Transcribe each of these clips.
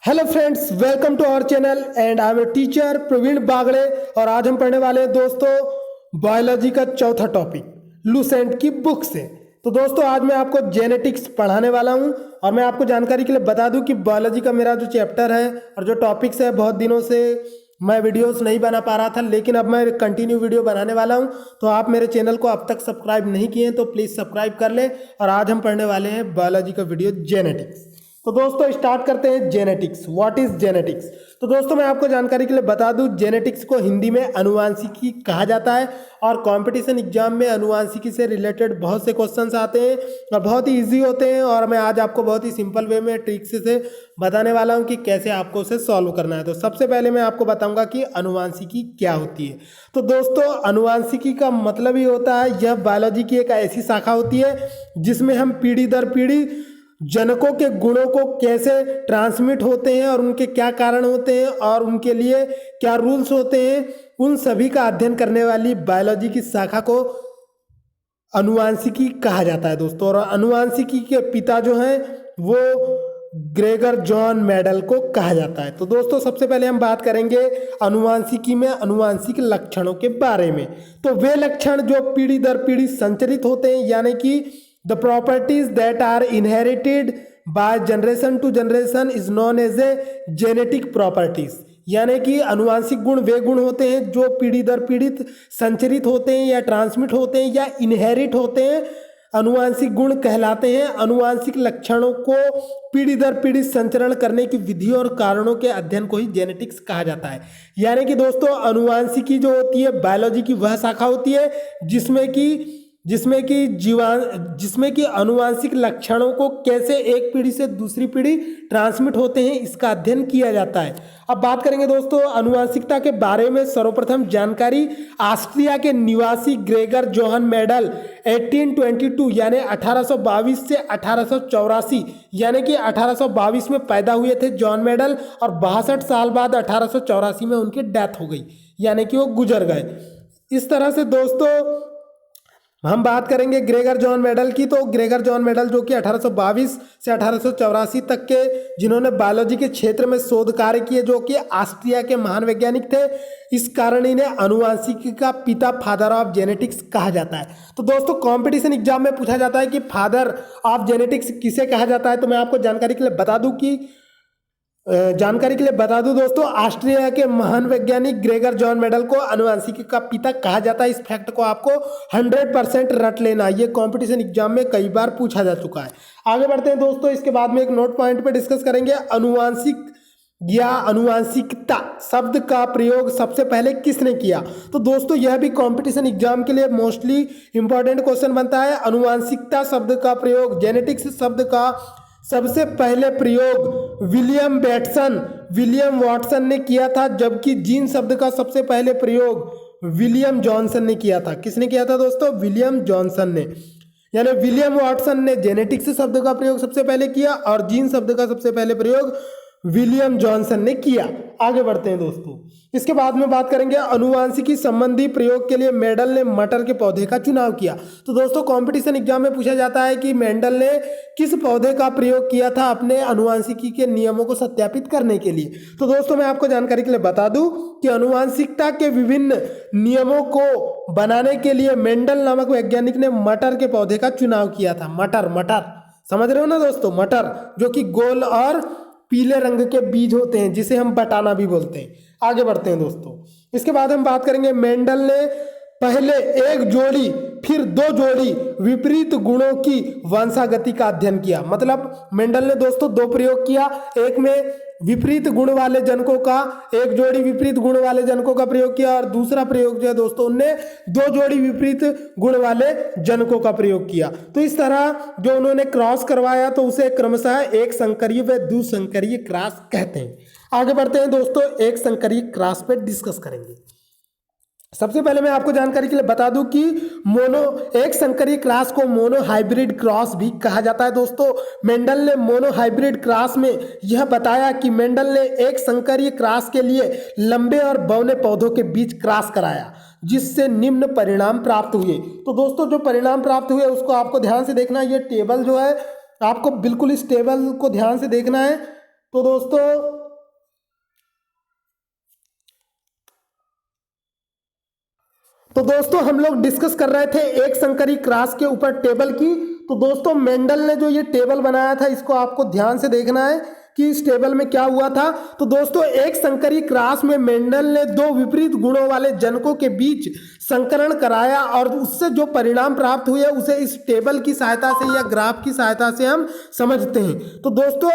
Hello friends, welcome to our channel and I am teacher Praveen Bagde. और आज हम पढ़ने वाले हैं दोस्तों बायोलॉजी का चौथा टॉपिक लुसेंट की बुक से। तो दोस्तों आज मैं आपको जेनेटिक्स पढ़ाने वाला हूं और मैं आपको जानकारी के लिए बता दूं कि बायोलॉजी का मेरा जो चैप्टर है और जो टॉपिक्स है, बहुत दिनों से मैं वीडियोस नहीं बना पा रहा था, लेकिन अब मैं कंटिन्यू वीडियो बनाने वाला हूं। तो आप मेरे चैनल को अब तक सब्सक्राइब नहीं किए हैं तो प्लीज़ सब्सक्राइब कर लें। और आज हम पढ़ने वाले हैं बायोलॉजी का वीडियो जेनेटिक्स। तो दोस्तों स्टार्ट करते हैं जेनेटिक्स। What is genetics? तो दोस्तों मैं आपको जानकारी के लिए बता दूं, जेनेटिक्स को हिंदी में अनुवांशिकी कहा जाता है और कंपटीशन एग्जाम में अनुवांशिकी से रिलेटेड बहुत से क्वेश्चंस आते हैं और बहुत ही इजी होते हैं। और मैं आज आपको बहुत ही सिंपल वे में ट्रिक्स से बताने वाला हूं कि कैसे आपको उसे सॉल्व करना है। तो सबसे पहले मैं आपको बताऊंगा कि अनुवांशिकी क्या होती है। तो दोस्तों अनुवांशिकी का मतलब ही होता है, यह बायोलॉजी की एक ऐसी शाखा होती है जिसमें हम पीढ़ी दर पीढ़ी जनकों के गुणों को कैसे ट्रांसमिट होते हैं और उनके क्या कारण होते हैं और उनके लिए क्या रूल्स होते हैं, उन सभी का अध्ययन करने वाली बायोलॉजी की शाखा को अनुवांशिकी कहा जाता है दोस्तों। और अनुवांशिकी के पिता जो हैं वो ग्रेगर जॉन मेंडल को कहा जाता है। तो दोस्तों सबसे पहले हम बात करेंगे अनुवांशिकी में अनुवांशिक लक्षणों के बारे में। तो वे लक्षण जो पीढ़ी दर पीढ़ी संचरित होते हैं, यानी कि the properties that are inherited by generation to generation is known as a genetic properties। यानी कि अनुवांशिक गुण वे गुण होते हैं जो पीढ़ी दर पीढ़ी संचरित होते हैं या ट्रांसमिट होते हैं या इनहेरिट होते हैं, अनुवांशिक गुण कहलाते हैं। अनुवांशिक लक्षणों को पीढ़ी दर पीढ़ी संचरण करने की विधियों और कारणों के अध्ययन को ही जेनेटिक्स कहा जाता है। यानी कि दोस्तों अनुवांशिकी जो होती है बायोलॉजी की वह शाखा होती है जिसमें कि अनुवांशिक लक्षणों को कैसे एक पीढ़ी से दूसरी पीढ़ी ट्रांसमिट होते हैं, इसका अध्ययन किया जाता है। अब बात करेंगे दोस्तों अनुवांशिकता के बारे में। सर्वप्रथम जानकारी ऑस्ट्रिया के निवासी ग्रेगर जोहन मेंडल 1822 यानी 1822 से 1884 यानी कि 1822 में पैदा हुए थे जॉन मेंडल और 62 साल बाद 1884 में उनकी डेथ हो गई, यानी कि वो गुजर गए। इस तरह से दोस्तों हम बात करेंगे ग्रेगर जॉन मेंडल की। तो ग्रेगर जॉन मेंडल जो कि 1822 से 1884 तक के जिन्होंने बायोलॉजी के क्षेत्र में शोध कार्य किए, जो कि ऑस्ट्रिया के महान वैज्ञानिक थे, इस कारण इन्हें अनुवांशिकी का पिता फादर ऑफ जेनेटिक्स कहा जाता है। तो दोस्तों कंपटीशन एग्जाम में पूछा जाता है कि फादर ऑफ जेनेटिक्स किसे कहा जाता है। तो मैं आपको जानकारी के लिए बता दूं दोस्तों, ऑस्ट्रिया के महान वैज्ञानिक ग्रेगर जॉन मेंडल को अनुवांशिकी का पिता कहा जाता है। इस फैक्ट को आपको 100% रट लेना, ये कंपटीशन एग्जाम में कई बार पूछा जा चुका है। आगे बढ़ते हैं दोस्तों, इसके बाद में एक नोट पॉइंट पे डिस्कस करेंगे अनुवांशिक या अनुवांशिकता शब्द का प्रयोग सबसे पहले किसने किया। तो दोस्तों यह भी कंपटीशन एग्जाम के लिए मोस्टली इंपॉर्टेंट क्वेश्चन बनता है। अनुवांशिकता शब्द का प्रयोग, जेनेटिक्स शब्द का सबसे पहले प्रयोग विलियम वाटसन ने किया था, जबकि जीन शब्द का सबसे पहले प्रयोग विलियम जॉनसन ने किया था। किसने किया था दोस्तों? विलियम जॉनसन ने। यानी विलियम वाटसन ने जेनेटिक्स शब्द का प्रयोग सबसे पहले किया और जीन शब्द का सबसे पहले प्रयोग विलियम जॉनसन ने किया। आगे बढ़ते हैं दोस्तों, इसके बाद में बात करेंगे अनुवांशिकी संबंधी प्रयोग के लिए मेंडल ने मटर के पौधे का चुनाव किया। तो दोस्तों कंपटीशन एग्जाम में पूछा जाता है कि मेंडल ने किस पौधे का प्रयोग किया था अपने अनुवांशिकी के नियमों को सत्यापित करने के लिए। तो दोस्तों मैं आपको जानकारी के लिए बता दूं कि अनुवांशिकता के विभिन्न नियमों को बनाने के लिए मेंडल नामक वैज्ञानिक ने मटर के पौधे का चुनाव किया था। मटर समझ रहे हो ना दोस्तों? मटर जो कि गोल और पीले रंग के बीज होते हैं, जिसे हम बटाना भी बोलते हैं। आगे बढ़ते हैं दोस्तों, इसके बाद हम बात करेंगे मेंडल ने पहले एक जोड़ी फिर 2 जोड़ी विपरीत गुणों की वंशागति का अध्ययन किया। मतलब मेंडल ने दोस्तों 2 प्रयोग किया, एक में विपरीत गुण वाले जनकों का, एक जोड़ी विपरीत गुण वाले जनकों का प्रयोग किया और दूसरा प्रयोग जो है दोस्तों उनने 2 जोड़ी विपरीत गुण वाले जनकों का प्रयोग किया। तो इस तरह जो उन्होंने क्रॉस करवाया तो उसे क्रमशः एक संकरीय व द्विसंकरीय क्रॉस कहते हैं। आगे बढ़ते हैं दोस्तों, एक संकरीय क्रॉस पे डिस्कस करेंगे। सबसे पहले मैं आपको जानकारी के लिए बता दूं कि एक संकरीय क्रॉस को मोनो हाइब्रिड क्रॉस भी कहा जाता है। दोस्तों मेंडल ने मोनो हाइब्रिड क्रॉस में यह बताया कि मेंडल ने एक संकरीय क्रॉस के लिए लंबे और बौने पौधों के बीच क्रॉस कराया, जिससे निम्न परिणाम प्राप्त हुए। तो दोस्तों जो परिणाम प्राप्त हुए उसको आपको ध्यान से देखना है। ये टेबल जो है आपको बिल्कुल इस टेबल को ध्यान से देखना है। तो दोस्तों हम लोग डिस्कस कर रहे थे एक संकरी क्रॉस के ऊपर टेबल की। तो दोस्तों मेंडल ने जो ये टेबल बनाया था इसको आपको ध्यान से देखना है कि इस टेबल में क्या हुआ था। तो दोस्तों एक संकरी क्रॉस में मेंडल ने दो विपरीत गुणों वाले जनकों के बीच संकरण कराया और उससे जो परिणाम प्राप्त हुए उसे इस टेबल की सहायता से या ग्राफ की सहायता से हम समझते हैं। तो दोस्तों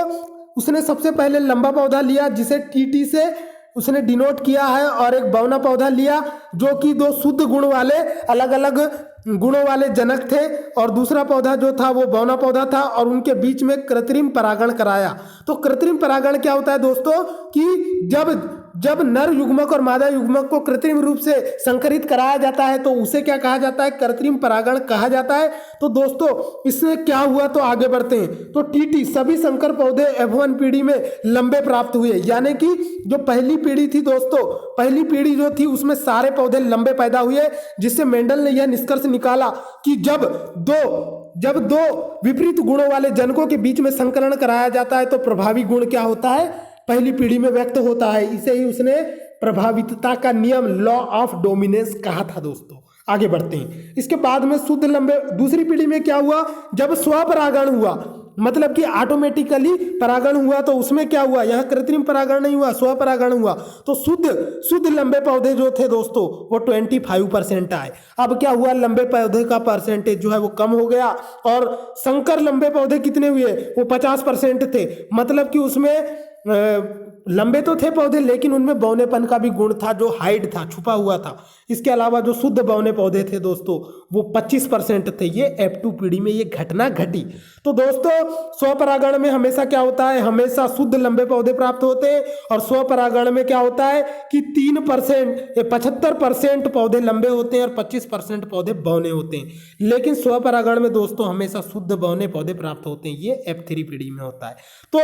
उसने सबसे पहले लंबा पौधा लिया जिसे टीटी से उसने डिनोट किया है और एक बौना पौधा लिया जो कि दो शुद्ध गुण वाले अलग अलग गुणों वाले जनक थे और दूसरा पौधा जो था वो बौना पौधा था और उनके बीच में कृत्रिम परागण कराया। तो कृत्रिम परागण क्या होता है दोस्तों कि जब नर युग्मक और मादा युग्मक को कृत्रिम रूप से संकरित कराया जाता है तो उसे क्या कहा जाता है, कृत्रिम परागण कहा जाता है। तो दोस्तों इसमें क्या हुआ तो आगे बढ़ते हैं। तो टीटी सभी संकर पौधे F1 पीढ़ी में लंबे प्राप्त हुए, यानी कि जो पहली पीढ़ी थी दोस्तों, पहली पीढ़ी जो थी उसमें सारे पौधे लंबे पैदा हुए, जिससे मेंडल ने यह निष्कर्ष निकाला कि जब दो विपरीत गुणों वाले जनकों के बीच में संकरण कराया जाता है तो प्रभावी गुण क्या होता है, पहली पीढ़ी में व्यक्त होता है। इसे ही उसने प्रभावितता का नियम, लॉ ऑफ डोमिनेंस कहा था। दोस्तों आगे बढ़ते हैं। इसके बाद में शुद्ध लंबे दूसरी पीढ़ी में क्या हुआ, जब स्वपरागण हुआ, मतलब कि ऑटोमेटिकली परागण हुआ, तो उसमें क्या हुआ, यहाँ कृत्रिम परागण नहीं हुआ, स्वपरागण हुआ। तो शुद्ध लंबे पौधे जो थे दोस्तों वो 25% आए। अब क्या हुआ, लंबे पौधे का परसेंटेज जो है वो कम हो गया और संकर लंबे पौधे कितने हुए, वो 50% थे। मतलब कि उसमें लंबे तो थे पौधे लेकिन उनमें बौनेपन का भी गुण था जो हाइड था, छुपा हुआ था। इसके अलावा जो शुद्ध बौने पौधे थे दोस्तों वो 25% थे। ये F2 पीढ़ी में ये घटना घटी। तो दोस्तों स्वपरागण में हमेशा क्या होता है, हमेशा शुद्ध लंबे पौधे प्राप्त होते हैं और स्वपरागण में क्या होता है कि 75% पौधे लंबे होते हैं और 25% पौधे बौने होते हैं। लेकिन स्वपरागण में दोस्तों हमेशा शुद्ध बौने पौधे प्राप्त होते हैं। ये F3 पीढ़ी में होता है। तो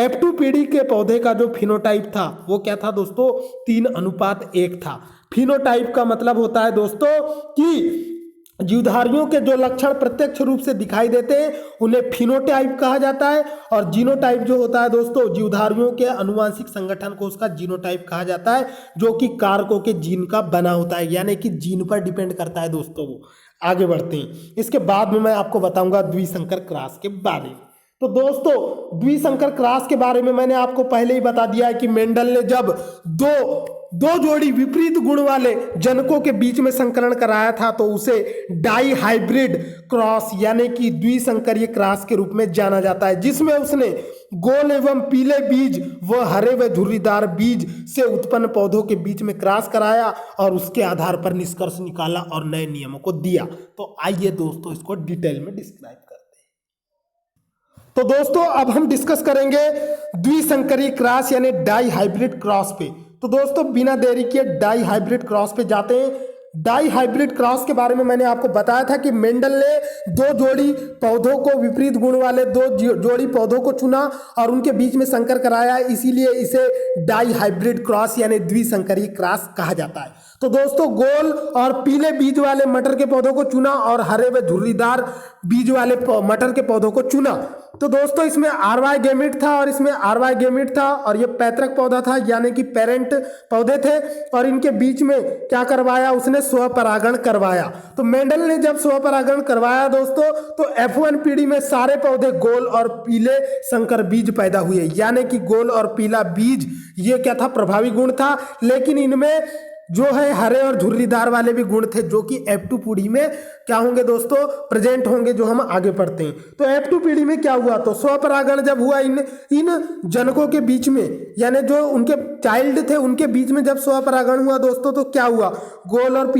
F2 पीढ़ी के पौधे का जो फिनोटाइप था वो क्या था दोस्तों, 3:1 था। फिनोटाइप का मतलब होता है दोस्तों कि जीवधारियों के जो लक्षण प्रत्यक्ष रूप से दिखाई देते हैं उन्हें फिनोटाइप कहा जाता है और जीनोटाइप जो होता है दोस्तों जीवधारियों के अनुवांशिक संगठन को उसका जीनोटाइप कहा जाता है, जो कि कारकों के जीन का बना होता है, यानी कि जीन पर डिपेंड करता है दोस्तों वो। आगे बढ़ते हैं। इसके बाद में मैं आपको बताऊंगा द्विसंकर क्रॉस के बारे में। तो दोस्तों द्विसंकर क्रॉस के बारे में मैंने आपको पहले ही बता दिया है कि मेंडल ने जब दो जोड़ी विपरीत गुण वाले जनकों के बीच में संकरण कराया था तो उसे डाई हाइब्रिड क्रॉस यानी कि द्विसंकरीय क्रॉस के रूप में जाना जाता है, जिसमें उसने गोल एवं पीले बीज व हरे व धुर्रीदार बीज से उत्पन्न पौधों के बीच में क्रॉस कराया और उसके आधार पर निष्कर्ष निकाला और नए नियमों को दिया। तो आइए दोस्तों इसको डिटेल में डिस्क्राइब करते हैं। तो दोस्तों अब हम डिस्कस करेंगे द्विसंकरीय क्रॉस यानी डाई हाइब्रिड क्रॉस पे। तो दोस्तों बिना देरी किए डाई हाइब्रिड क्रॉस पे जाते हैं। डाई हाइब्रिड क्रॉस के बारे में मैंने आपको बताया था कि मेंडल ने दो जोड़ी पौधों को, विपरीत गुण वाले दो जोड़ी पौधों को चुना और उनके बीच में संकर कराया, इसीलिए इसे डाई हाइब्रिड क्रॉस यानी द्विसंकरीय क्रॉस कहा जाता है। तो दोस्तों गोल और पीले बीज वाले मटर के पौधों को चुना और हरे व धुर्रीदार बीज वाले मटर के पौधों को चुना। तो दोस्तों इसमें RY गैमेट था और इसमें RY गैमेट था और ये पैतृक पौधा था यानी कि पेरेंट पौधे थे और इनके बीच में क्या करवाया, उसने स्वपरागण करवाया। तो मेंडल ने जब स्वपरागण करवाया दोस्तों तो F1 पीढ़ी में सारे पौधे गोल और पीले संकर बीज पैदा हुए, यानी कि गोल और पीला बीज ये क्या था, प्रभावी गुण था। लेकिन इनमें जो है हरे और झुर्रीदार वाले भी गुण थे जो कि F2 पीढ़ी में क्या होंगे दोस्तों, प्रेजेंट होंगे, जो हम आगे पढ़ते हैं। तो F2 पीढ़ी में क्या हुआ, तो स्वपरागण जब हुआ इन जनकों के बीच में, यानी जो उनके चाइल्ड थे उनके बीच में जब स्वपरागण हुआ दोस्तों तो क्या हुआ, गोल और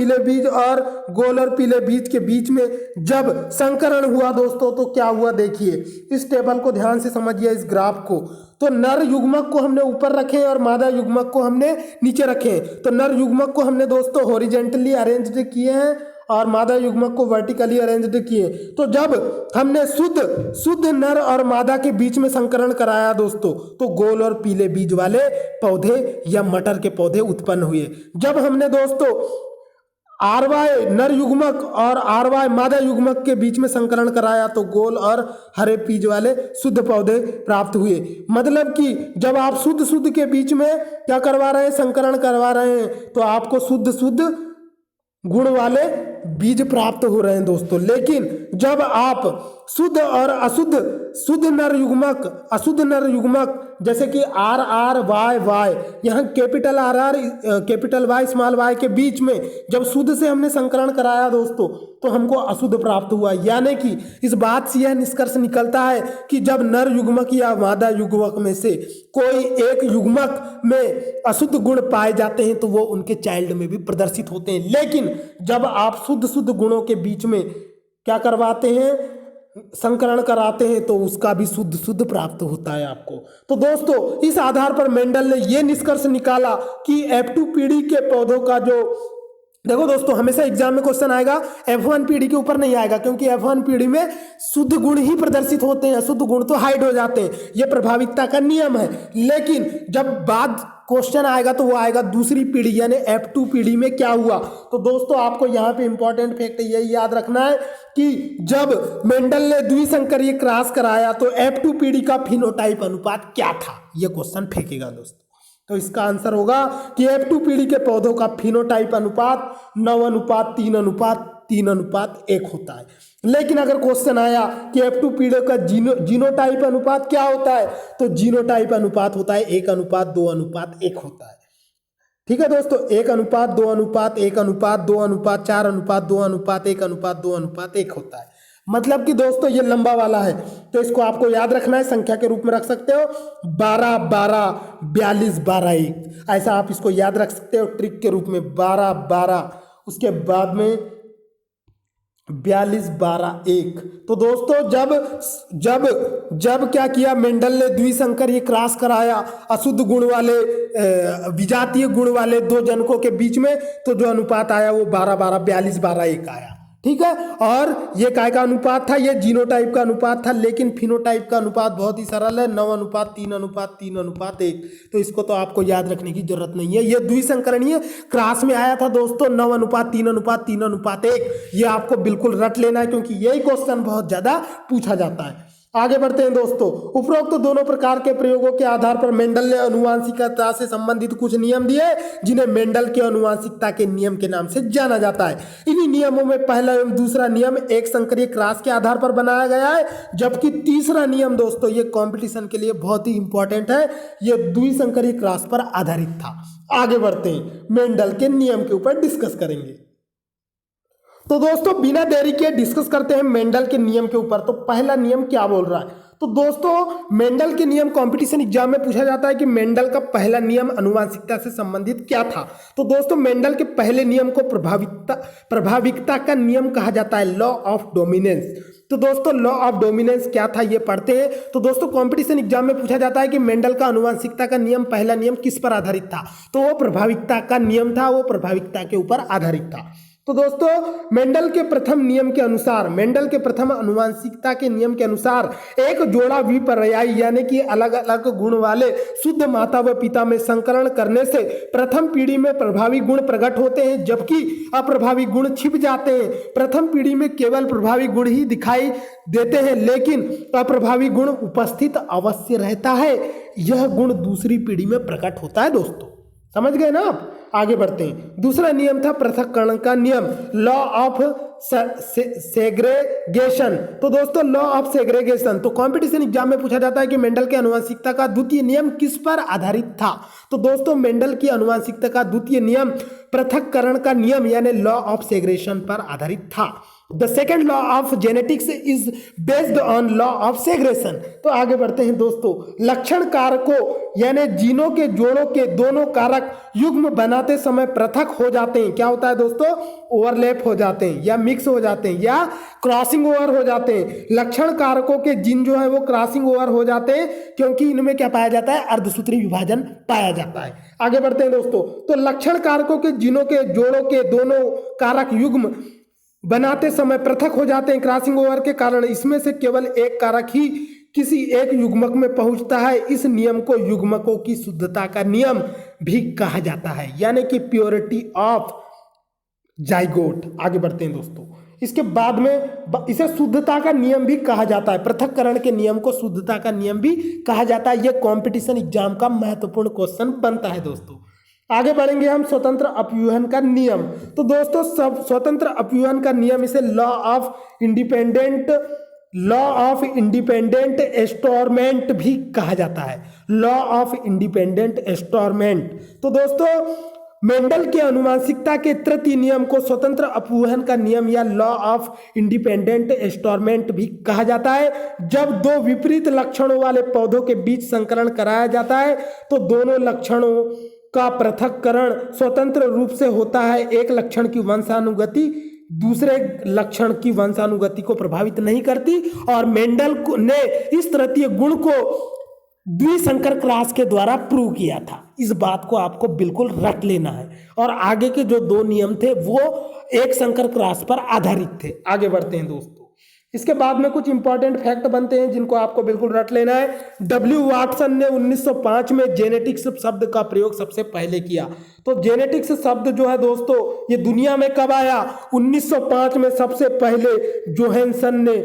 पीले बीज के बीच में जब संकरण हुआ दोस्तों तो क्या हुआ, देखिए इस टेबल को ध्यान से समझिए, इस ग्राफ को। तो नर युग्मक को हमने ऊपर रखे और मादा युग्मक को हमने नीचे रखे। तो नर युग्मक को हमने दोस्तों हॉरिजॉन्टली अरेंज्ड किए हैं और मादा युग्मक को वर्टिकली अरेंज्ड किए। तो जब हमने शुद्ध नर और मादा के बीच में संकरण कराया दोस्तों तो गोल और पीले बीज वाले पौधे या मटर के पौधे उत्पन्न हुए। जब हमने दोस्तों आर वाई नर युग्मक और आर वाई मादा युग्मक के बीच में संकरण कराया तो गोल और हरे बीज वाले शुद्ध पौधे प्राप्त हुए। मतलब कि जब आप शुद्ध शुद्ध के बीच में क्या करवा रहे हैं, संकरण करवा रहे हैं, तो आपको शुद्ध शुद्ध गुण वाले बीज प्राप्त हो रहे हैं दोस्तों। लेकिन जब आप शुद्ध और अशुद्ध, शुद्ध नर युग्मक अशुद्ध नर युग्मक जैसे कि आर आर वाई वाई, यहाँ capital R R capital Y small Y के बीच में जब शुद्ध से हमने संकरण कराया दोस्तों, तो हमको अशुद्ध प्राप्त हुआ। यानी कि इस बात से यह निष्कर्ष निकलता है कि जब नर युग्मक या मादा युग्मक में से कोई एक युग्मक में अशुद्ध गुण पाए जाते हैं तो वो उनके चाइल्ड में भी प्रदर्शित होते हैं। लेकिन जब आप शुद्ध शुद्ध गुणों के बीच में क्या करवाते हैं, संकरण कराते हैं, तो उसका भी शुद्ध शुद्ध प्राप्त होता है आपको। तो दोस्तों इस आधार पर मेंडल ने यह निष्कर्ष निकाला कि F2 पीढ़ी के पौधों का जो, देखो दोस्तों हमेशा एग्जाम में क्वेश्चन आएगा F1 पीढ़ी के ऊपर नहीं आएगा, क्योंकि F1 पीढ़ी में शुद्ध गुण ही प्रदर्शित होते हैं, अशुद्ध गुण तो हाइड हो जाते हैं, यह प्रभाविकता का नियम है। लेकिन जब बाद क्वेश्चन आएगा तो वो आएगा दूसरी पीढ़ी यानी F2 पीढ़ी में क्या हुआ। तो दोस्तों आपको यहाँ पे इंपॉर्टेंट फैक्ट यही याद रखना है कि जब मेंडल ने द्विसंकरीय क्रॉस कराया तो F2 पीढ़ी का फिनोटाइप अनुपात क्या था, ये क्वेश्चन फेंकेगा दोस्तों। तो इसका आंसर होगा कि F2 पीढ़ी के पौधों का फिनोटाइप अनुपात 9:3:3:1 होता है। लेकिन अगर क्वेश्चन आया कि F2 पीढ़ी का जीनोटाइप अनुपात क्या होता है, तो जीनोटाइप अनुपात होता है 1:2:1 होता है। ठीक है दोस्तों, 1:2:1:2:4:2:1:1 होता है। मतलब कि दोस्तों ये लंबा वाला है, तो इसको आपको याद रखना है, संख्या के रूप में रख सकते हो 12 12 42 12 1, ऐसा आप इसको याद रख सकते हो ट्रिक के रूप में 12 12, उसके बाद में 42 12 1। तो दोस्तों जब क्या किया मेंडल ने द्विसंकरीय क्रॉस कराया अशुद्ध गुण वाले विजातीय गुण वाले दो जनकों के बीच में, तो जो अनुपात आया वो 12 12 42 12 1 आया। ठीक है, और ये काय का अनुपात था, ये जीनोटाइप का अनुपात था। लेकिन फिनोटाइप का अनुपात बहुत ही सरल है, 9:3:3:1। तो इसको तो आपको याद रखने की जरूरत नहीं है, ये द्विसंकरणीय क्रॉस में आया था दोस्तों 9:3:3:1। ये आपको बिल्कुल रट लेना है, क्योंकि यही क्वेश्चन बहुत ज्यादा पूछा जाता है। आगे बढ़ते हैं दोस्तों। उपरोक्त तो दोनों प्रकार के प्रयोगों के आधार पर मेंडल ने आनुवंशिकता से संबंधित कुछ नियम दिए, जिन्हें मेंडल के आनुवंशिकता के नियम के नाम से जाना जाता है। इन्हीं नियमों में पहला एवं दूसरा नियम एक संकरीय क्रॉस के आधार पर बनाया गया है, जबकि तीसरा नियम दोस्तों ये कंपटीशन के लिए बहुत ही इंपॉर्टेंट है, ये द्विसंकरीय क्रॉस पर आधारित था। आगे बढ़ते हैं, मेंडल के नियम के ऊपर डिस्कस करेंगे। तो दोस्तों बिना देरी के डिस्कस करते हैं मेंडल के नियम के ऊपर। तो पहला नियम क्या बोल रहा है, तो दोस्तों मेंडल के नियम कंपटीशन एग्जाम में पूछा जाता है कि मेंडल का पहला नियम आनुवंशिकता से संबंधित क्या था। तो दोस्तों मेंडल के पहले नियम को प्रभाविकता का नियम कहा जाता है, लॉ ऑफ डोमिनेंस। तो दोस्तों लॉ ऑफ डोमिनेंस क्या था ये पढ़ते हैं। तो दोस्तों कंपटीशन एग्जाम में पूछा जाता है कि मेंडल का आनुवंशिकता का नियम, पहला नियम किस पर आधारित था, तो वो प्रभाविकता का नियम था, वो प्रभाविकता के ऊपर आधारित था। तो दोस्तों मेंडल के प्रथम नियम के अनुसार, मेंडल के प्रथम आनुवंशिकता के नियम के अनुसार एक जोड़ा विपर्यायी यानी कि अलग अलग गुण वाले शुद्ध माता व पिता में संकरण करने से प्रथम पीढ़ी में प्रभावी गुण प्रकट होते हैं, जबकि अप्रभावी गुण छिप जाते हैं। प्रथम पीढ़ी में केवल प्रभावी गुण ही दिखाई देते हैं, लेकिन अप्रभावी गुण उपस्थित अवश्य रहता है। यह गुण दूसरी पीढ़ी में प्रकट होता है दोस्तों, समझ गए ना आप। आगे बढ़ते हैं, दूसरा नियम था पृथक्करण का नियम, लॉ ऑफ सेग्रेगेशन। तो दोस्तों लॉ ऑफ सेग्रेगेशन, तो कंपटीशन एग्जाम में पूछा जाता है कि मेंडल के आनुवंशिकता का द्वितीय नियम किस पर आधारित था। तो दोस्तों मेंडल की आनुवंशिकता का द्वितीय नियम पृथक्करण का नियम यानी लॉ ऑफ सेग्रेगेशन पर आधारित था। The second law of genetics is based on law of segregation. तो आगे बढ़ते हैं दोस्तों, लक्षण कारकों यानी जीनों के जोड़ों के दोनों कारक युग्म बनाते समय पृथक हो जाते हैं। क्या होता है दोस्तों, ओवरलैप हो जाते हैं या मिक्स हो जाते हैं या क्रॉसिंग ओवर हो जाते हैं। लक्षण कारकों के जीन जो है वो क्रॉसिंग ओवर हो जाते हैं, क्योंकि इनमें क्या पाया जाता है, अर्धसूत्री विभाजन पाया जाता है। आगे बढ़ते हैं दोस्तों, तो लक्षण कारकों के जीनों के जोड़ों के दोनों कारक युग्म बनाते समय पृथक हो जाते हैं क्रॉसिंग ओवर के कारण। इसमें से केवल एक कारक ही किसी एक युग्मक में पहुंचता है। इस नियम को युग्मकों की शुद्धता का नियम भी कहा जाता है, यानी कि प्योरिटी ऑफ जाइगोट। आगे बढ़ते हैं दोस्तों। इसके बाद में इसे शुद्धता का नियम भी कहा जाता है, पृथक्करण के नियम को शुद्धता का नियम भी कहा जाता है। यह कंपटीशन एग्जाम का महत्वपूर्ण क्वेश्चन बनता है दोस्तों। आगे बढ़ेंगे हम स्वतंत्र अपव्यूहन का नियम। तो दोस्तों सब स्वतंत्र अपव्यूहन का नियम इसे लॉ ऑफ इंडिपेंडेंट एस्टोरमेंट भी कहा जाता है, लॉ ऑफ इंडिपेंडेंट एस्टोरमेंट। तो दोस्तों मेंडल के अनुवांशिकता के तृतीय नियम को स्वतंत्र अपव्यूहन का नियम या लॉ ऑफ इंडिपेंडेंट एस्टोरमेंट भी कहा जाता है। जब दो विपरीत लक्षणों वाले पौधों के बीच संकरण कराया जाता है तो दोनों लक्षणों का पृथक्करण स्वतंत्र रूप से होता है। एक लक्षण की वंशानुगति दूसरे लक्षण की वंशानुगति को प्रभावित नहीं करती और मेंडल ने इस तृतीय गुण को द्विसंकर क्रॉस के द्वारा प्रूव किया था। इस बात को आपको बिल्कुल रट लेना है। और आगे के जो दो नियम थे वो एक संकर क्रॉस पर आधारित थे। आगे बढ़ते हैं दोस्तों। इसके बाद में कुछ इंपॉर्टेंट फैक्ट बनते हैं जिनको आपको बिल्कुल रट लेना है। डब्ल्यू वाटसन ने 1905 में जेनेटिक्स शब्द का प्रयोग सबसे पहले किया। तो जेनेटिक्स शब्द जो है दोस्तों ये दुनिया में कब आया? 1905 में सबसे पहले जोहानसन ने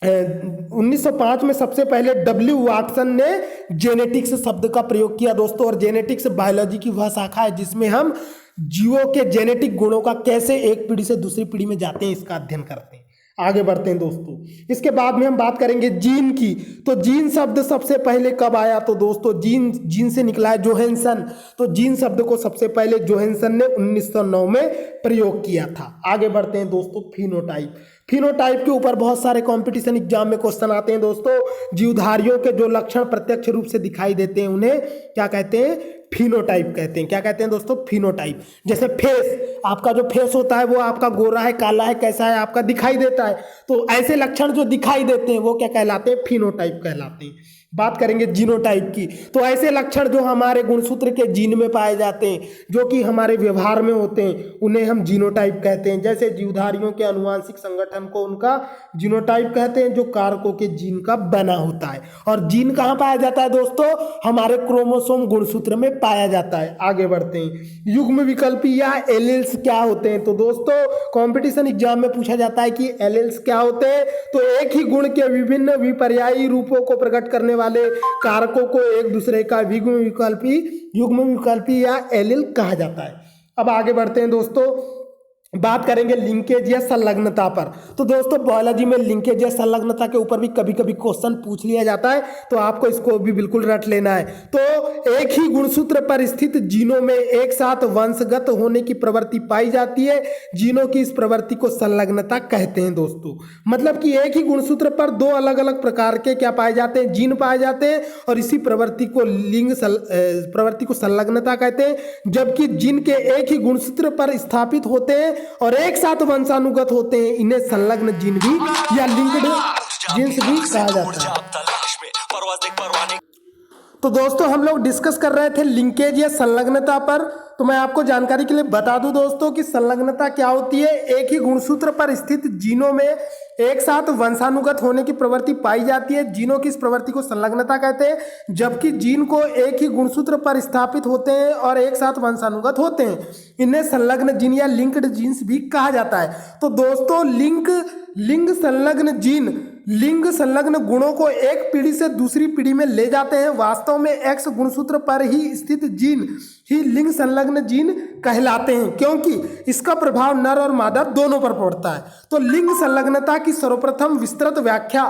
1905 में सबसे पहले डब्ल्यू वाटसन ने जेनेटिक्स शब्द का प्रयोग किया दोस्तों। और जेनेटिक्स बायोलॉजी की वह शाखा है जिसमें हम जीवों के जेनेटिक गुणों का कैसे एक पीढ़ी से दूसरी पीढ़ी में जाते हैं इसका अध्ययन करते हैं। आगे बढ़ते हैं दोस्तों। इसके बाद में हम बात करेंगे जीन की। तो जीन शब्द सबसे पहले कब आया? तो दोस्तों जीन से निकला है जोहानसन। तो जीन शब्द को सबसे पहले जोहानसन ने 1909 में प्रयोग किया था। आगे बढ़ते हैं दोस्तों। फिनोटाइप। फिनोटाइप के ऊपर बहुत सारे कंपटीशन एग्जाम में क्वेश्चन आते हैं दोस्तों। जीवधारियों के जो लक्षण प्रत्यक्ष रूप से दिखाई देते हैं उन्हें क्या कहते हैं? फिनोटाइप कहते हैं। क्या कहते हैं दोस्तों? फिनोटाइप। जैसे फेस, आपका जो फेस होता है वो आपका गोरा है, काला है, कैसा है आपका दिखाई देता है। तो ऐसे लक्षण जो दिखाई देते हैं वो क्या कहलाते हैं? फिनोटाइप कहलाते हैं। बात करेंगे जीनोटाइप की। तो ऐसे लक्षण जो हमारे गुणसूत्र के जीन में पाए जाते हैं जो कि हमारे व्यवहार में होते हैं उन्हें हम जीनोटाइप कहते हैं। जैसे जीवधारियों के अनुवांशिक संगठन को उनका जीनोटाइप कहते हैं जो कारकों के जीन का बना होता है। और जीन कहाँ पाया जाता है दोस्तों? हमारे क्रोमोसोम गुणसूत्र में पाया जाता है। आगे बढ़ते हैं। युग्म विकल्पी या एलील्स क्या होते हैं? तो दोस्तों कंपटीशन एग्जाम में पूछा जाता है कि एलील्स क्या होते हैं। तो एक ही गुण के विभिन्न विपर्यायी रूपों को प्रकट करने वाले कारकों को एक दूसरे का युग्म विकल्पी या एलील कहा जाता है। अब आगे बढ़ते हैं दोस्तों। बात करेंगे लिंकेज या संलग्नता पर। तो दोस्तों बायोलॉजी में लिंकेज या संलग्नता के ऊपर भी कभी कभी क्वेश्चन पूछ लिया जाता है तो आपको इसको भी बिल्कुल रट लेना है। तो एक ही गुणसूत्र पर स्थित जीनों में एक साथ वंशगत होने की प्रवृत्ति पाई जाती है। जीनों की इस प्रवृत्ति को संलग्नता कहते हैं दोस्तों। मतलब कि एक ही गुणसूत्र पर दो अलग अलग प्रकार के क्या पाए जाते हैं? जीन पाए जाते हैं और इसी प्रवृत्ति को संलग्नता कहते हैं। जबकि जीन के एक ही गुणसूत्र पर स्थापित होते हैं और एक साथ वंशानुगत होते हैं इन्हें संलग्न जीन भी या लिंक्ड जीन्स भी कहा जाता है। तो दोस्तों हम लोग डिस्कस कर रहे थे लिंकेज या संलग्नता पर। तो मैं आपको जानकारी के लिए बता दूं दोस्तों कि संलग्नता क्या होती है। एक ही गुणसूत्र पर स्थित जीनों में एक साथ वंशानुगत होने की प्रवृत्ति पाई जाती है। जीनों की इस प्रवृत्ति को संलग्नता कहते हैं। जबकि जीन को एक ही गुणसूत्र पर स्थापित होते हैं और एक साथ वंशानुगत होते हैं इन्हें संलग्न जीन या लिंक्ड जीन्स भी कहा जाता है। तो दोस्तों लिंग संलग्न जीन लिंग संलग्न गुणों को एक पीढ़ी से दूसरी पीढ़ी में ले जाते हैं। वास्तव में एक्स गुणसूत्र पर ही स्थित जीन ही लिंग संलग्न जीन कहलाते हैं क्योंकि इसका प्रभाव नर और मादा दोनों पर पड़ता है। तो लिंग संलग्नता की सर्वप्रथम विस्तृत व्याख्या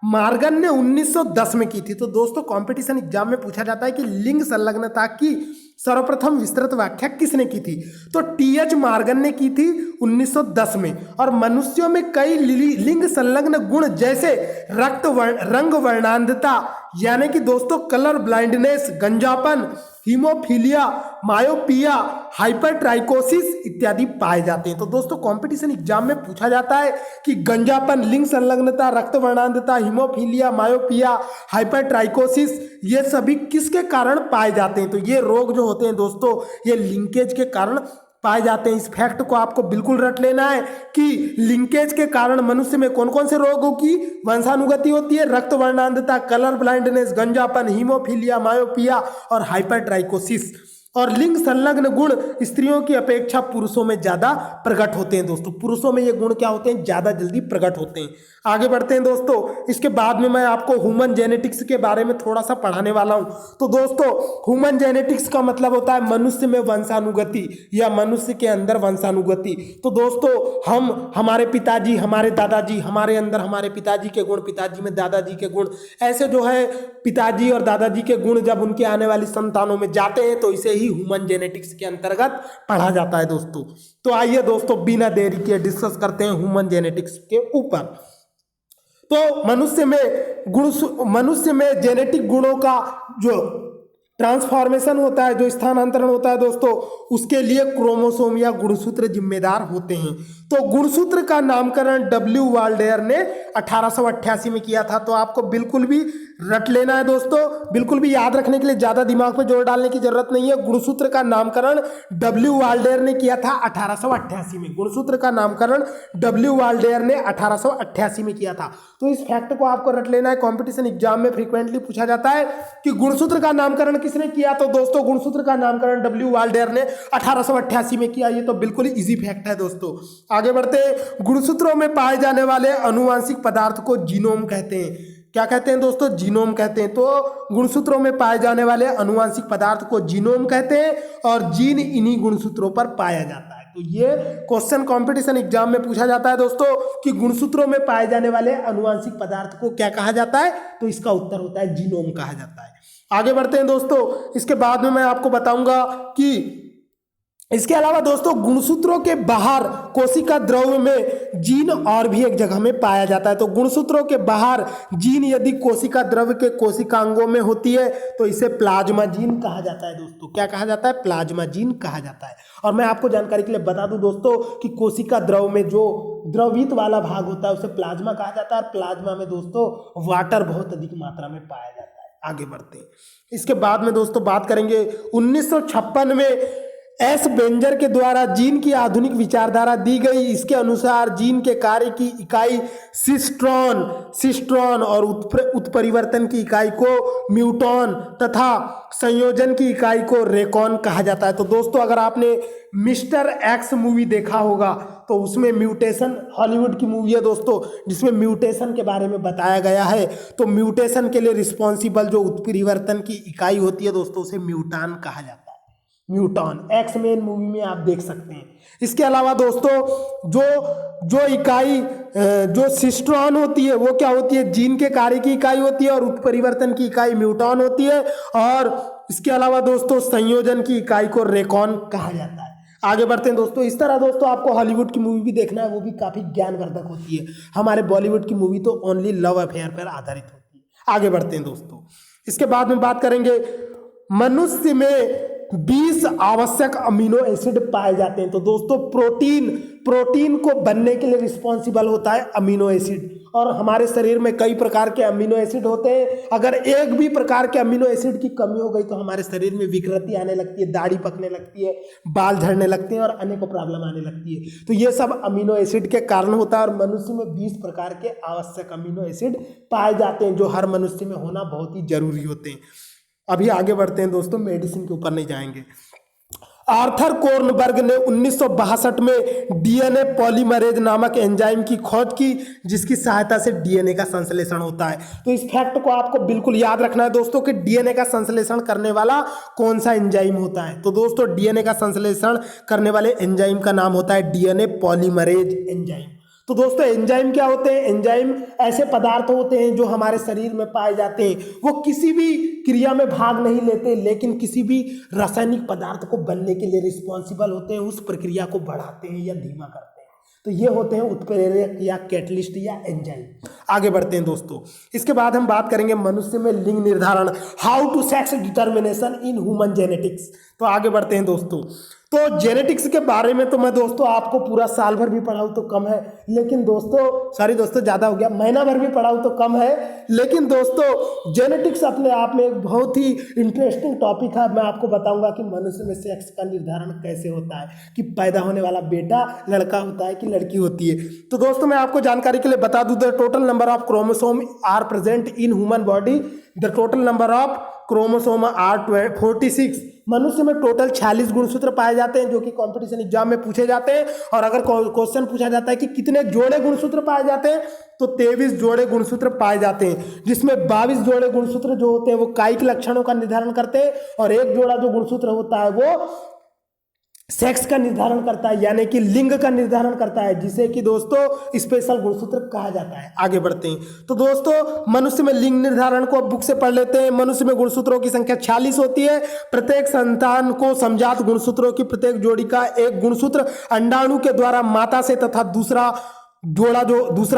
मार्गन ने 1910 में की थी। तो दोस्तों कंपटीशन एग्जाम में पूछा जाता है कि लिंग संलग्नता की सर्वप्रथम विस्तृत व्याख्या किसने की थी? तो टीएच मार्गन ने की थी 1910 में। और मनुष्यों में कई लिंग संलग्न गुण जैसे रंग वर्णांधता यानी कि दोस्तों कलर ब्लाइंडनेस, गंजापन, हीमोफीलिया, मायोपिया, हाइपरट्राइकोसिस इत्यादि पाए जाते हैं। तो दोस्तों कंपटीशन एग्जाम में पूछा जाता है कि गंजापन, लिंग संलग्नता, रक्त वर्णांधता, हीमोफीलिया, मायोपिया, हाइपरट्राइकोसिस ये सभी किसके कारण पाए जाते हैं? तो ये रोग जो होते हैं दोस्तों ये लिंकेज के कारण पाए जाते हैं। इस फैक्ट को आपको बिल्कुल रट लेना है कि लिंकेज के कारण मनुष्य में कौन कौन से रोगों की वंशानुगति होती है? रक्त वर्णांधता, कलर ब्लाइंडनेस, गंजापन, हीमोफीलिया, मायोपिया और हाइपरट्राइकोसिस। और लिंग संलग्न गुण स्त्रियों की अपेक्षा पुरुषों में ज्यादा प्रकट होते हैं दोस्तों। पुरुषों में ये गुण क्या होते हैं, ज्यादा जल्दी प्रकट होते हैं। आगे बढ़ते हैं दोस्तों। इसके बाद में मैं आपको ह्यूमन जेनेटिक्स के बारे में थोड़ा सा पढ़ाने वाला हूं। तो दोस्तों ह्यूमन जेनेटिक्स का मतलब होता है मनुष्य में वंशानुगति या मनुष्य के अंदर वंशानुगति। तो दोस्तों हम, हमारे पिताजी, हमारे दादाजी, हमारे अंदर हमारे पिताजी के गुण, पिताजी में दादाजी के गुण, ऐसे जो है पिताजी और दादाजी के गुण जब उनके आने वाली संतानों में जाते हैं तो इसे ही ह्यूमन जेनेटिक्स के अंतर्गत पढ़ा जाता है दोस्तों। तो आइए दोस्तों बिना देरी किए डिस्कस करते हैं ह्यूमन जेनेटिक्स के ऊपर। तो मनुष्य में जेनेटिक गुणों का जो ट्रांसफॉर्मेशन होता है, जो स्थानांतरण होता है दोस्तों, उसके लिए क्रोमोसोम या गुणसूत्र जिम्मेदार होते हैं। तो गुणसूत्र का नामकरण डब्ल्यू वाल्डेयर ने 1888 में किया था। तो आपको बिल्कुल भी रट लेना है दोस्तों, बिल्कुल भी याद रखने के लिए ज्यादा दिमाग पे जोर डालने की जरूरत नहीं है। गुणसूत्र का नामकरण डब्ल्यू वाल्डेयर ने किया था 1888 में। गुणसूत्र का नामकरण डब्ल्यू वाल्डेयर ने 1888 में किया था। तो इस फैक्ट को आपको रट लेना है, कॉम्पिटिशन एग्जाम में फ्रीक्वेंटली पूछा जाता है कि गुणसूत्र का नामकरण किसने किया। तो दोस्तों गुणसूत्र का नामकरण डब्ल्यू वाल्डेयर ने 1888 में किया। ये तो बिल्कुल इजी फैक्ट है दोस्तों। आगे बढ़ते हैं। गुणसूत्रों में पाए जाने वाले अनुवांशिक पदार्थ को जीनोम कहते हैं। क्या कहते हैं दोस्तों, जीनोम कहते हैं। तो गुणसूत्रों में पाए जाने वाले अनुवांशिक पदार्थ को जीनोम कहते हैं और जीन इन्हीं गुणसूत्रों पर पाया जाता है। तो ये क्वेश्चन कंपटीशन एग्जाम में पूछा जाता है दोस्तों कि गुणसूत्रों में पाए जाने वाले अनुवांशिक पदार्थ को क्या कहा जाता है। तो इसका उत्तर होता है जीनोम कहा जाता है। आगे बढ़ते हैं दोस्तों। इसके बाद में मैं आपको बताऊंगा कि इसके अलावा दोस्तों गुणसूत्रों के बाहर कोशिका द्रव्य में जीन और भी एक जगह में पाया जाता है। तो गुणसूत्रों के बाहर जीन यदि कोशिका द्रव्य के कोशिकांगों में होती है तो इसे प्लाज्मा जीन कहा जाता है दोस्तों। क्या कहा जाता है, प्लाज्मा जीन कहा जाता है। और मैं आपको जानकारी के लिए बता दूं दोस्तों कि कोशिका द्रव में जो द्रवित वाला भाग होता है उसे प्लाज्मा कहा जाता है। और प्लाज्मा में दोस्तों वाटर बहुत अधिक मात्रा में पाया जाता है। आगे बढ़ते हैं। इसके बाद में दोस्तों बात करेंगे 1956 में एस बेंजर के द्वारा जीन की आधुनिक विचारधारा दी गई। इसके अनुसार जीन के कार्य की इकाई सिस्ट्रॉन और उत्परिवर्तन की इकाई को म्यूटॉन तथा संयोजन की इकाई को रेकॉन कहा जाता है। तो दोस्तों अगर आपने मिस्टर एक्स मूवी देखा होगा तो उसमें म्यूटेशन, हॉलीवुड की मूवी है दोस्तों, जिसमें म्यूटेशन के बारे में बताया गया है। तो म्यूटेशन के लिए रिस्पॉन्सिबल जो उत्परिवर्तन की इकाई होती है दोस्तों उसे म्यूटान कहा जाता है। म्यूटॉन एक्स-मेन मूवी में आप देख सकते हैं। इसके अलावा दोस्तों जो इकाई जो सिस्ट्रॉन होती है वो क्या होती है, जीन के कार्य की इकाई होती है और उत्परिवर्तन की इकाई म्यूटॉन होती है। और इसके अलावा दोस्तों संयोजन की इकाई को रेकॉन कहा जाता है। आगे बढ़ते हैं दोस्तों। इस तरह दोस्तों आपको हॉलीवुड की मूवी भी देखना है, वो भी काफी ज्ञानवर्धक होती है। हमारे बॉलीवुड की मूवी तो ओनली लव अफेयर पर आधारित होती है। आगे बढ़ते हैं दोस्तों। इसके बाद में बात करेंगे मनुष्य में 20 आवश्यक अमीनो एसिड पाए जाते हैं। तो दोस्तों प्रोटीन को बनने के लिए रिस्पॉन्सिबल होता है अमीनो एसिड। और हमारे शरीर में कई प्रकार के अमीनो एसिड होते हैं। अगर एक भी प्रकार के अमीनो एसिड की कमी हो गई तो हमारे शरीर में विकृति आने लगती है, दाढ़ी पकने लगती है, बाल झड़ने लगते हैं और अनेकों प्रॉब्लम आने लगती है। तो ये सब अमीनो एसिड के कारण होता है। और मनुष्य में 20 प्रकार के आवश्यक अमीनो एसिड पाए जाते हैं जो हर मनुष्य में होना बहुत ही जरूरी होते हैं। अभी आगे बढ़ते हैं दोस्तों, मेडिसिन के ऊपर नहीं जाएंगे। आर्थर कोर्नबर्ग ने 1962 में डीएनए पॉलीमरेज नामक एंजाइम की खोज की जिसकी सहायता से डीएनए का संश्लेषण होता है। तो इस फैक्ट को आपको बिल्कुल याद रखना है दोस्तों कि डीएनए का संश्लेषण करने वाला कौन सा एंजाइम होता है। तो दोस्तों डीएनए का संश्लेषण करने वाले एंजाइम का नाम होता है डीएनए पॉलीमरेज एंजाइम। तो दोस्तों एंजाइम क्या होते हैं, एंजाइम ऐसे पदार्थ होते हैं जो हमारे शरीर में पाए जाते हैं। वो किसी भी क्रिया में भाग नहीं लेते लेकिन किसी भी रासायनिक पदार्थ को बनने के लिए रिस्पॉन्सिबल होते हैं, उस प्रक्रिया को बढ़ाते हैं या धीमा करते हैं। तो ये होते हैं उत्प्रेरक या कैटलिस्ट या एंजाइम। आगे बढ़ते हैं दोस्तों। इसके बाद हम बात करेंगे मनुष्य में लिंग निर्धारण, how to sex determination in human genetics. तो आगे बढ़ते हैं दोस्तों। तो जेनेटिक्स के बारे में तो मैं दोस्तों आपको पूरा साल भर भी पढ़ाऊँ तो कम है, लेकिन दोस्तों ज़्यादा हो गया, महीना भर भी पढ़ाऊँ तो कम है। लेकिन दोस्तों जेनेटिक्स अपने आप में एक बहुत ही इंटरेस्टिंग टॉपिक है। मैं आपको बताऊंगा कि मनुष्य में सेक्स का निर्धारण कैसे होता है, कि पैदा होने वाला बेटा लड़का होता है कि लड़की होती है। तो दोस्तों मैं आपको जानकारी के लिए बता दूं, the total number of chromosome are present in human body, the total number of chromosome R46। मनुष्य में टोटल 46 गुणसूत्र पाए जाते हैं जो कि कंपटीशन एग्जाम में पूछे जाते हैं। और अगर क्वेश्चन पूछा जाता है कि कितने जोड़े गुणसूत्र पाए जाते हैं तो 23 जोड़े गुणसूत्र पाए जाते हैं, जिसमें 22 जोड़े गुणसूत्र जो होते हैं वो कायिक लक्षणों का निर्धारण करते हैं और एक जोड़ा जो गुणसूत्र होता है वो सेक्स का निर्धारण करता है, यानी कि लिंग का निर्धारण करता है, जिसे कि दोस्तों स्पेशल गुणसूत्र कहा जाता है। आगे बढ़ते हैं तो दोस्तों मनुष्य में लिंग निर्धारण को बुक से पढ़ लेते हैं। मनुष्य में गुणसूत्रों की संख्या 46 होती है। प्रत्येक संतान को समजात गुणसूत्रों की प्रत्येक जोड़ी का एक गुणसूत्र अंडाणु के द्वारा माता से तथा दूसरा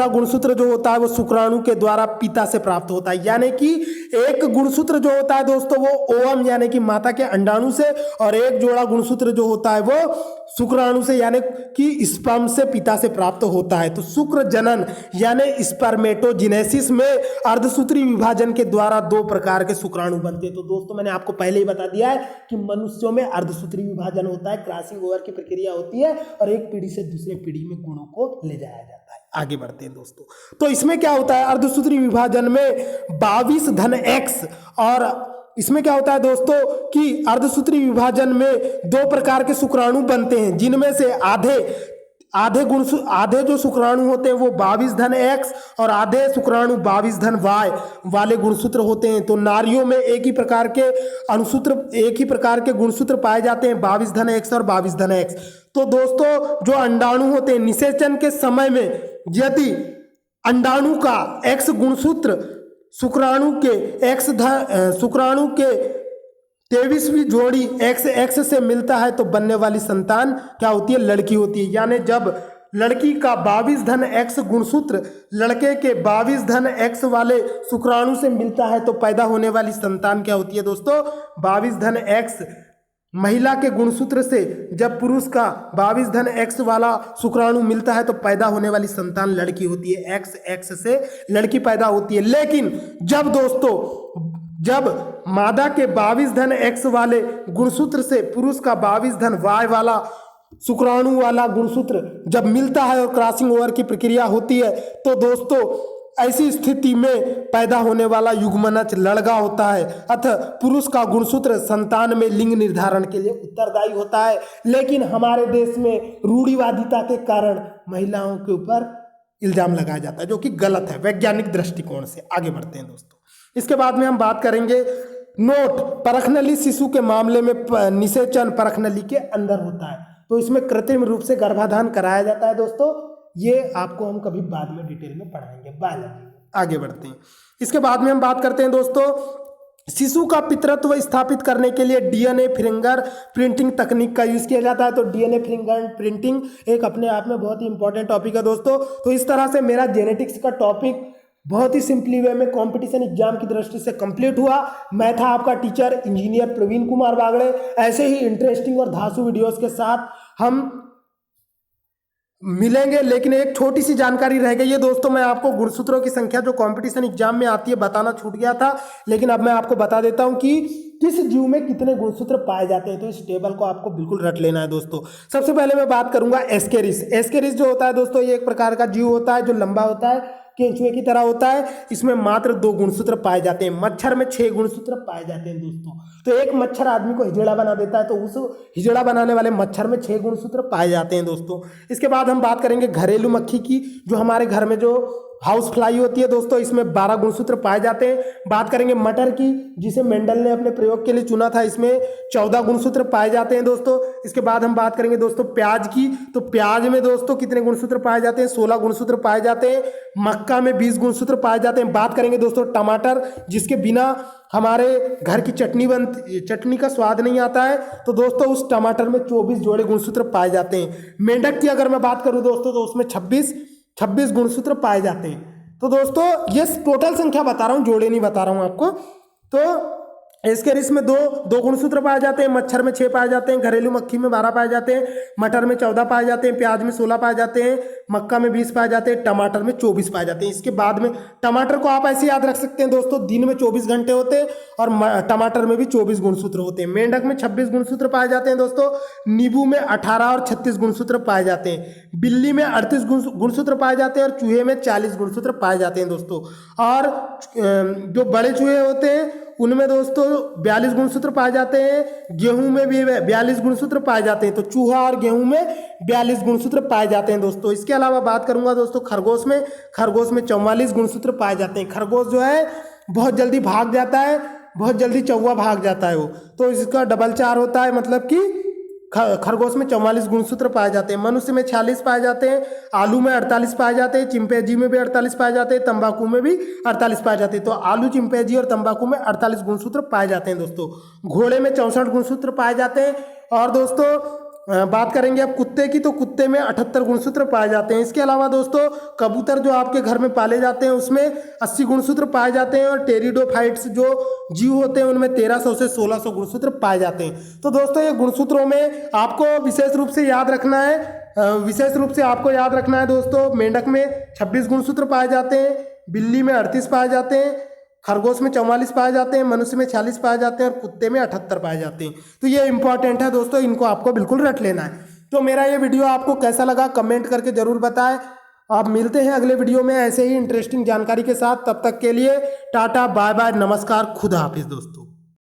गुणसूत्र जो होता है वो शुक्राणु के द्वारा पिता से प्राप्त होता है। यानी कि एक गुणसूत्र जो होता है दोस्तों वो ओवम यानी कि माता के अंडाणु से, और एक जोड़ा गुणसूत्र जो होता है वो शुक्राणु से यानी कि स्पर्म से पिता से प्राप्त होता है। तो शुक्र जनन यानी स्पर्मेटोजेनेसिस में अर्धसूत्री विभाजन के द्वारा 2 प्रकार के शुक्राणु बनते हैं। तो दोस्तों मैंने आपको पहले ही बता दिया है कि मनुष्यों में अर्धसूत्री विभाजन होता है, क्रॉसिंग ओवर की प्रक्रिया होती है और एक पीढ़ी से दूसरे पीढ़ी में गुणों को ले जाया जाता है। आगे बढ़ते हैं दोस्तों, तो इसमें क्या होता है अर्धसूत्री विभाजन में 22 धन x, और इसमें क्या होता है दोस्तों कि अर्धसूत्री विभाजन में 2 प्रकार के शुक्राणु बनते हैं, जिनमें से आधे जो शुक्राणु होते हैं वो 22 धन x और आधे शुक्राणु 22 धन y वाले गुणसूत्र होते हैं। तो नारियों में एक ही प्रकार के गुणसूत्र पाए जाते हैं, 22 धन x और 22 धन x। तो दोस्तों जो अंडाणु होते हैं निषेचन के समय में यदि अंडाणु का x गुणसूत्र शुक्राणु के 23वीं जोड़ी x से मिलता है तो बनने वाली संतान क्या होती है, लड़की होती है। यानी जब लड़की का 22 धन x गुणसूत्र लड़के के 22 धन x वाले शुक्राणु से मिलता है तो पैदा होने वाली संतान क्या होती है दोस्तों, 22 धन x। महिला के गुणसूत्र से जब पुरुष का 22 धन x वाला शुक्राणु मिलता है तो पैदा होने वाली संतान लड़की होती है, x से लड़की पैदा होती है। लेकिन जब मादा के 22 धन x वाले गुणसूत्र से पुरुष का 22 धन y वाला शुक्राणु वाला गुणसूत्र जब मिलता है और क्रॉसिंग ओवर की प्रक्रिया होती है तो दोस्तों ऐसी स्थिति में पैदा होने वाला युग्मनज लड़का होता है, अतः पुरुष का गुणसूत्र संतान में लिंग निर्धारण के लिए उत्तरदायी होता है। लेकिन हमारे देश में रूढ़िवादिता के कारण महिलाओं के ऊपर इल्जाम लगाया जाता है, जो कि गलत है वैज्ञानिक दृष्टिकोण से। आगे बढ़ते हैं दोस्तों, इसके बाद में हम बात करेंगे नोट, परखनली शिशु के मामले में निषेचन परखनली के अंदर होता है, तो इसमें कृत्रिम रूप से गर्भाधान कराया जाता है दोस्तों। ये आपको हम कभी बाद में डिटेल में पढ़ाएंगे बायोलॉजी। आगे बढ़ते हैं, इसके बाद में हम बात करते हैं दोस्तों शिशु का पितृत्व स्थापित करने के लिए डीएनए फिंगर प्रिंटिंग तकनीक का यूज किया जाता है। तो डीएनए फिंगर प्रिंटिंग एक अपने आप में बहुत ही इंपॉर्टेंट टॉपिक है दोस्तों। तो इस तरह से मेरा जेनेटिक्स का टॉपिक बहुत ही सिंपली वे में कंपटीशन एग्जाम की दृष्टि से कंप्लीट हुआ। मैं था आपका टीचर इंजीनियर प्रवीण कुमार बागड़े। ऐसे ही इंटरेस्टिंग और धांसू वीडियोस के साथ हम मिलेंगे, लेकिन एक छोटी सी जानकारी रह गई है दोस्तों, मैं आपको गुणसूत्रों की संख्या जो कंपटीशन एग्जाम में आती है बताना छूट गया था, लेकिन अब मैं आपको बता देता हूं कि किस जीव में कितने गुणसूत्र पाए जाते हैं। तो इस टेबल को आपको बिल्कुल रट लेना है दोस्तों। सबसे पहले मैं बात करूंगा एस्केरिस। एस्केरिस जो होता है दोस्तों ये एक प्रकार का जीव होता है जो लंबा होता है, केंचुए की तरह होता है। इसमें मात्र 2 गुणसूत्र पाए जाते हैं। मच्छर में 6 गुणसूत्र पाए जाते हैं दोस्तों। तो एक मच्छर आदमी को हिजड़ा बना देता है, तो उस हिजड़ा बनाने वाले मच्छर में 6 गुणसूत्र पाए जाते हैं दोस्तों। इसके बाद हम बात करेंगे घरेलू मक्खी की, जो हमारे घर में जो हाउस फ्लाई होती है दोस्तों, इसमें 12 गुणसूत्र पाए जाते हैं। बात करेंगे मटर की, जिसे मेंडल ने अपने प्रयोग के लिए चुना था, इसमें 14 गुणसूत्र पाए जाते हैं दोस्तों। इसके बाद हम बात करेंगे दोस्तों प्याज की, तो प्याज में दोस्तों कितने गुणसूत्र पाए जाते हैं, 16 गुणसूत्र पाए जाते हैं। मक्का में 20 गुणसूत्र पाए जाते हैं। बात करेंगे दोस्तों टमाटर, जिसके बिना हमारे घर की चटनी का स्वाद नहीं आता है, तो दोस्तों उस टमाटर में 24 जोड़े गुणसूत्र पाए जाते हैं। मेंढक की अगर मैं बात करूं दोस्तों तो उसमें 26 गुणसूत्र पाए जाते हैं। तो दोस्तों ये टोटल संख्या बता रहा हूँ, जोड़े नहीं बता रहा हूँ आपको। तो एस्केरिस में 2 गुणसूत्र पाए जाते हैं, मच्छर में 6 पाए जाते हैं, घरेलू मक्खी में 12 पाए जाते हैं, मटर में 14 पाए जाते हैं, प्याज में 16 पाए जाते हैं, मक्का में 20 पाए जाते हैं, टमाटर में 24 पाए जाते हैं। इसके बाद में टमाटर को आप ऐसे याद रख सकते हैं दोस्तों, दिन में 24 घंटे होते हैं और टमाटर में भी 24 गुणसूत्र होते हैं। मेंढक में 26 गुणसूत्र पाए जाते हैं दोस्तों। नींबू में 18 और 36 गुणसूत्र पाए जाते हैं। बिल्ली में 38 गुणसूत्र पाए जाते हैं और चूहे में 40 गुणसूत्र पाए जाते हैं दोस्तों। और जो बड़े चूहे होते हैं उनमें दोस्तों 42 गुणसूत्र पाए जाते हैं। गेहूं में भी 42 गुणसूत्र पाए जाते हैं। तो चूहा और गेहूं में 42 गुणसूत्र पाए जाते हैं दोस्तों। इसके अलावा बात करूंगा दोस्तों खरगोश में 44 गुणसूत्र पाए जाते हैं। खरगोश जो है बहुत जल्दी भाग जाता है, बहुत जल्दी चौवा भाग जाता है वो, तो इसका डबल 4 होता है, मतलब कि खरगोश में 44 गुणसूत्र पाए जाते हैं। मनुष्य में 46 पाए जाते हैं। आलू में 48 पाए जाते हैं। चिंपैंजी में भी 48 पाए जाते हैं। तंबाकू में भी 48 पाए जाते हैं। तो आलू, चिंपैंजी और तंबाकू में 48 गुणसूत्र पाए जाते हैं दोस्तों। घोड़े में 64 गुणसूत्र पाए जाते हैं। और दोस्तों बात करेंगे अब कुत्ते की, तो कुत्ते में 78 गुणसूत्र पाए जाते हैं। इसके अलावा दोस्तों कबूतर जो आपके घर में पाले जाते हैं उसमें 80 गुणसूत्र पाए जाते हैं। और टेरिडोफाइट्स जो जीव होते हैं उनमें 1300 से 1600 गुणसूत्र पाए जाते हैं। तो दोस्तों ये गुणसूत्रों में आपको विशेष रूप से याद रखना है दोस्तों, मेंढक में 26 गुणसूत्र पाए जाते हैं। बिल्ली में 38 पाए जाते हैं। खरगोश में 44 पाए जाते हैं। मनुष्य में 46 पाए जाते हैं। और कुत्ते में 78 पाए जाते हैं। तो ये इंपॉर्टेंट है दोस्तों, इनको आपको बिल्कुल रट लेना है। तो मेरा ये वीडियो आपको कैसा लगा कमेंट करके जरूर बताएं। आप मिलते हैं अगले वीडियो में ऐसे ही इंटरेस्टिंग जानकारी के साथ। तब तक के लिए टाटा, बाय बाय, नमस्कार, खुदा हाफिज दोस्तों।